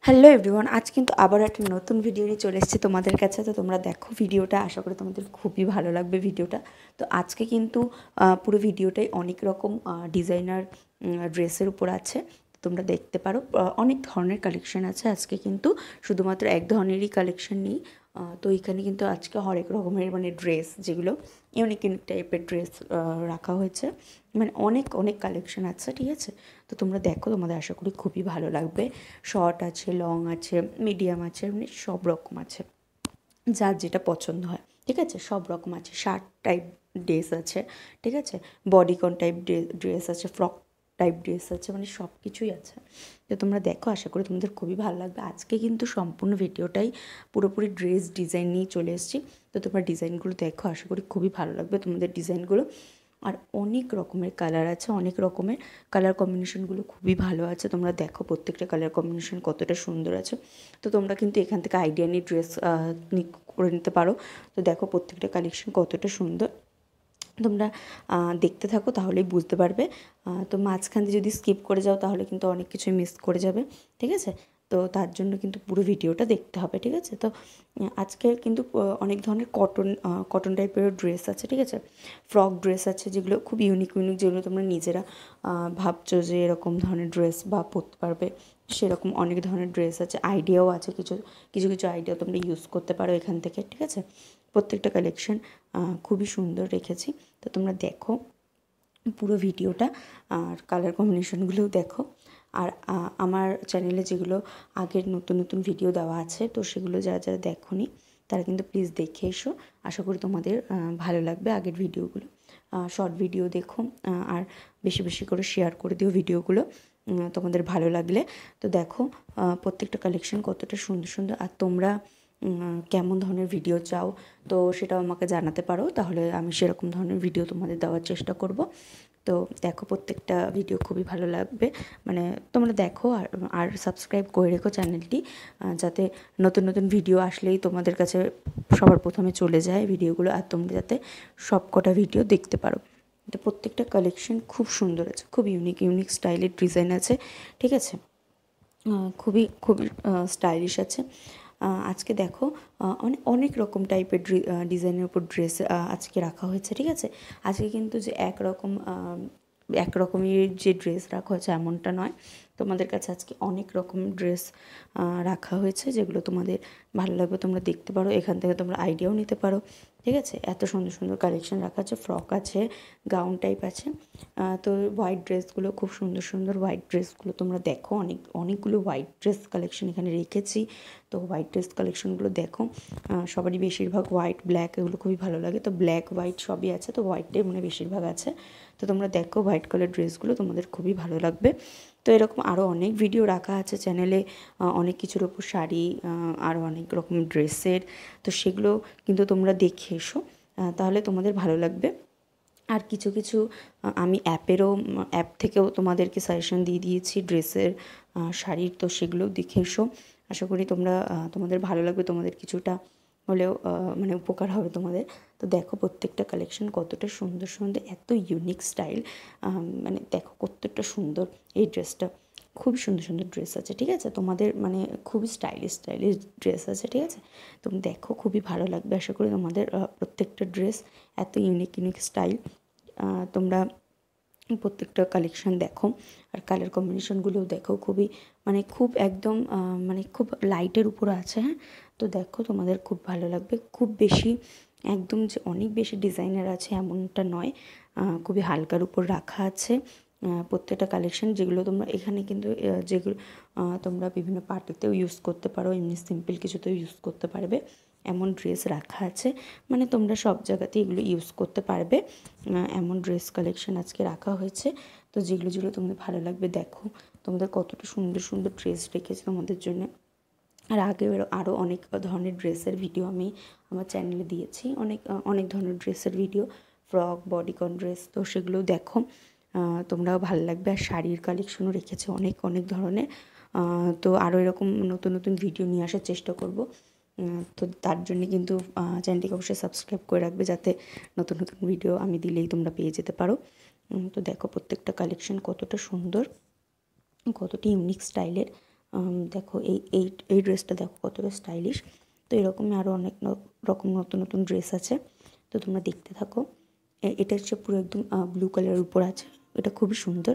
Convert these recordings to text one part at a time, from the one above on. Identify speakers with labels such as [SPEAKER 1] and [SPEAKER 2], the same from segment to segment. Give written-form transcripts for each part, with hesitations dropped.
[SPEAKER 1] Hello everyone, আজ কিন্তু আবার একটা নতুন ভিডিও নিয়ে চলে এসেছি তোমাদের কাছে। তো তোমরা দেখো ভিডিওটা, আশা করি তোমাদের খুবই ভালো লাগবে ভিডিওটা। তো আজকে কিন্তু পুরো ভিডিওটাই অনেক রকম ডিজাইনার ড্রেসের উপর আছে। তোমরা দেখতে পারো অনেক ধরনের কালেকশন আছে। আজকে কিন্তু শুধুমাত্র এক ধরনেরই কালেকশন নেই। তো এখানে কিন্তু আজকে হরেক রকমের মানে ড্রেস, যেগুলো ইউনিক ইউনিক টাইপের ড্রেস রাখা হয়েছে। মানে অনেক অনেক কালেকশন আছে, ঠিক আছে। তো তোমরা দেখো, তোমাদের আশা করি খুবই ভালো লাগবে। শর্ট আছে, লং আছে, মিডিয়াম আছে, মানে সব রকম আছে, যার যেটা পছন্দ হয়, ঠিক আছে। সব রকম আছে, শার্ট টাইপ ড্রেস আছে, ঠিক আছে, বডিকন টাইপ ড্রেস আছে, ফ্রক টাইপ ড্রেস আছে, মানে সব কিছুই আছে। তো তোমরা দেখো, আশা করি তোমাদের খুবই ভালো লাগবে। আজকে কিন্তু সম্পূর্ণ ভিডিওটাই পুরোপুরি ড্রেস ডিজাইন নিয়ে চলে এসেছি। তো তোমরা ডিজাইনগুলো দেখো, আশা করি খুবই ভালো লাগবে তোমাদের ডিজাইনগুলো। আর অনেক রকমের কালার আছে, অনেক রকমের কালার কম্বিনেশনগুলো খুবই ভালো আছে। তোমরা দেখো প্রত্যেকটা কালার কম্বিনেশন কতটা সুন্দর আছে। তো তোমরা কিন্তু এখান থেকে আইডিয়া নিয়ে ড্রেস করে নিতে পারো। তো দেখো প্রত্যেকটা কালেকশন কতটা সুন্দর। তোমরা দেখতে থাকো, তাহলেই বুঝতে পারবে। তো মাঝখান দিয়ে যদি স্কিপ করে যাও, তাহলে কিন্তু অনেক কিছুই মিস করে যাবে, ঠিক আছে। তো তার জন্য কিন্তু পুরো ভিডিওটা দেখতে হবে, ঠিক আছে। তো আজকে কিন্তু অনেক ধরনের কটন টাইপের ড্রেস আছে, ঠিক আছে। ফ্রক ড্রেস আছে, যেগুলো খুব ইউনিক ইউনিক, যেগুলো তোমরা নিজেরা ভাবছো যে এরকম ধরনের ড্রেস বা পরতে পারবে, সেরকম অনেক ধরনের ড্রেস আছে। আইডিয়াও আছে, কিছু কিছু কিছু আইডিয়া তোমরা ইউজ করতে পারো এখান থেকে, ঠিক আছে। প্রত্যেকটা কালেকশন খুবই সুন্দর রেখেছি। তো তোমরা দেখো পুরো ভিডিওটা, আর কালার কম্বিনেশনগুলোও দেখো। আর আমার চ্যানেলে যেগুলো আগের নতুন নতুন ভিডিও দেওয়া আছে, তো সেগুলো যারা যারা দেখোনি, তারা কিন্তু প্লিজ দেখে এসো। আশা করি তোমাদের ভালো লাগবে আগের ভিডিওগুলো। শর্ট ভিডিও দেখো, আর বেশি বেশি করে শেয়ার করে দিও ভিডিওগুলো তোমাদের ভালো লাগলে। তো দেখো প্রত্যেকটা কালেকশন কতটা সুন্দর সুন্দর। আর তোমরা কেমন ধরনের ভিডিও চাও, তো সেটাও আমাকে জানাতে পারো, তাহলে আমি সেরকম ধরনের ভিডিও তোমাদের দেওয়ার চেষ্টা করব। তো দেখো প্রত্যেকটা ভিডিও খুবই ভালো লাগবে, মানে তোমরা দেখো। আর সাবস্ক্রাইব করে রেখো চ্যানেলটি, যাতে নতুন নতুন ভিডিও আসলেই তোমাদের কাছে সবার প্রথমে চলে যায় ভিডিওগুলো, আর তোমরা যাতে সব কটা ভিডিও দেখতে পারো। তো প্রত্যেকটা কালেকশন খুব সুন্দর আছে, খুব ইউনিক ইউনিক স্টাইলের ডিজাইন আছে, ঠিক আছে। খুবই খুবই স্টাইলিশ আছে। আজকে দেখো অনেক অনেক রকম টাইপের ডিজাইনের উপর ড্রেস আজকে রাখা হয়েছে, ঠিক আছে। আজকে কিন্তু যে একরকমের যে ড্রেস রাখা হয়েছে এমনটা নয়। তোমাদের কাছে আজকে অনেক রকম ড্রেস রাখা হয়েছে, যেগুলো তোমাদের ভালো লাগবে। তোমরা দেখতে পারো, এখান থেকে তোমরা আইডিয়াও নিতে পারো, ঠিক আছে। এত সুন্দর সুন্দর কালেকশন রাখা আছে, ফ্রক আছে, গাউন টাইপ আছে। তো হোয়াইট ড্রেসগুলো খুব সুন্দর সুন্দর, হোয়াইট ড্রেসগুলো তোমরা দেখো। অনেকগুলো হোয়াইট ড্রেস কালেকশন এখানে রেখেছি। তো হোয়াইট ড্রেস কালেকশনগুলো দেখো। সবারই বেশিরভাগ হোয়াইট ব্ল্যাক এগুলো খুবই ভালো লাগে। তো ব্ল্যাক হোয়াইট সবই আছে, তো হোয়াইটটাই মানে বেশিরভাগ আছে। তো তোমরা দেখো হোয়াইট কালার ড্রেসগুলো তোমাদের খুবই ভালো লাগবে। তো এরকম আরও অনেক ভিডিও রাখা আছে চ্যানেলে, অনেক কিছুর ওপর শাড়ি, আরও অনেক রকম ড্রেসের। তো সেগুলো কিন্তু তোমরা দেখে এসো, তাহলে তোমাদের ভালো লাগবে। আর কিছু কিছু আমি অ্যাপ থেকেও তোমাদেরকে সাজেশন দিয়ে দিয়েছি ড্রেসের, শাড়ির। তো সেগুলোও দেখে এসো। আশা করি তোমাদের ভালো লাগবে, তোমাদের কিছুটা হলেও মানে উপকার হবে তোমাদের। তো দেখো প্রত্যেকটা কালেকশন কতটা সুন্দর সুন্দর, এত ইউনিক স্টাইল। মানে দেখো কতটা সুন্দর এই ড্রেসটা। খুব সুন্দর সুন্দর ড্রেস আছে, ঠিক আছে। তোমাদের মানে খুবই স্টাইলিশ স্টাইলিশ ড্রেস আছে, ঠিক আছে। তুমি দেখো খুবই ভালো লাগবে, আশা করি তোমাদের প্রত্যেকটা ড্রেস এত ইউনিক ইউনিক স্টাইল। তোমরা প্রত্যেকটা কালেকশন দেখো, আর কালার কম্বিনেশনগুলোও দেখো। খুবই মানে খুব একদম মানে খুব লাইটের উপর আছে, হ্যাঁ। তো দেখো তোমাদের খুব ভালো লাগবে। খুব বেশি একদম যে অনেক বেশি ডিজাইনার আছে এমনটা নয়, খুবই হালকার উপর রাখা আছে প্রত্যেকটা কালেকশন। যেগুলো তোমরা এখানে কিন্তু যেগুলো তোমরা বিভিন্ন পার্টিতেও ইউজ করতে পারো, এমনি সিম্পল কিছুতেও ইউজ করতে পারবে, এমন ড্রেস রাখা আছে। মানে তোমরা সব জায়গাতেই এগুলো ইউজ করতে পারবে, এমন ড্রেস কালেকশন আজকে রাখা হয়েছে। তো যেগুলো যেগুলো তোমাদের ভালো লাগবে দেখো, তোমাদের কতটা সুন্দর সুন্দর ড্রেস রেখেছে তোমাদের জন্য। আর আগেও আরও অনেক ধরনের ড্রেসের ভিডিও আমি আমার চ্যানেলে দিয়েছি, অনেক অনেক ধরনের ড্রেসের ভিডিও, ফ্রক, বডিকন ড্রেস। তো সেগুলোও দেখো, তোমরাও ভালো লাগবে। আর শাড়ির কালেকশনও রেখেছে অনেক অনেক ধরনের। তো আরও এরকম নতুন নতুন ভিডিও নিয়ে আসার চেষ্টা করব। তো তার জন্যে কিন্তু চ্যানেলটিকে অবশ্যই সাবস্ক্রাইব করে রাখবে, যাতে নতুন নতুন ভিডিও আমি দিলেই তোমরা পেয়ে যেতে পারো। তো দেখো প্রত্যেকটা কালেকশন কতটা সুন্দর, কতটা ইউনিক স্টাইলের। দেখো এই ড্রেসটা দেখো কতটা স্টাইলিশ। তো এরকমই আরও অনেক রকম নতুন নতুন ড্রেস আছে, তো তোমরা দেখতে থাকো। এটা হচ্ছে পুরো একদম ব্লু কালারের উপর আছে, এটা খুবই সুন্দর।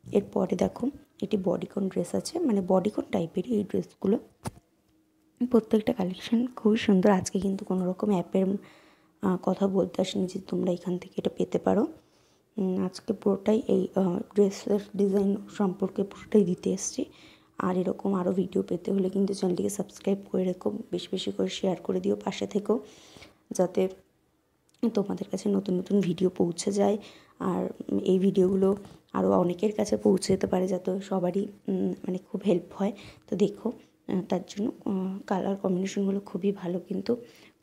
[SPEAKER 1] এরপরে দেখো এটি বডিকন ড্রেস আছে, মানে বডিকন টাইপেরই এই ড্রেসগুলো। প্রত্যেকটা কালেকশান খুবই সুন্দর। আজকে কিন্তু কোনো রকম অ্যাপের কথা বলতে আসেনি যে তোমরা এখান থেকে এটা পেতে পারো। আজকে পুরোটাই এই ড্রেসের ডিজাইন সম্পর্কে পুরোটাই দিতে এসেছি। আর এরকম আরও ভিডিও পেতে হলে কিন্তু চ্যানেলটিকে সাবস্ক্রাইব করে রেখো, বেশি বেশি করে শেয়ার করে দিও পাশে থেকেও, যাতে তোমাদের কাছে নতুন নতুন ভিডিও পৌঁছে যায়। আর এই ভিডিওগুলো আরও অনেকের কাছে পৌঁছে যেতে পারে, যাতে সবারই মানে খুব হেল্প হয়। তো দেখো তার জন্য কালার কম্বিনেশনগুলো খুবই ভালো, কিন্তু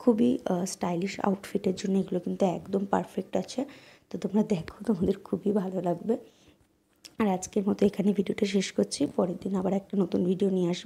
[SPEAKER 1] খুবই স্টাইলিশ আউটফিটের জন্য এগুলো কিন্তু একদম পারফেক্ট আছে। তো তোমরা দেখো, তোমাদের খুবই ভালো লাগবে। আর আজকের মতো এখানে ভিডিওটা শেষ করছি, পরের দিন আবার একটা নতুন ভিডিও নিয়ে আসবো।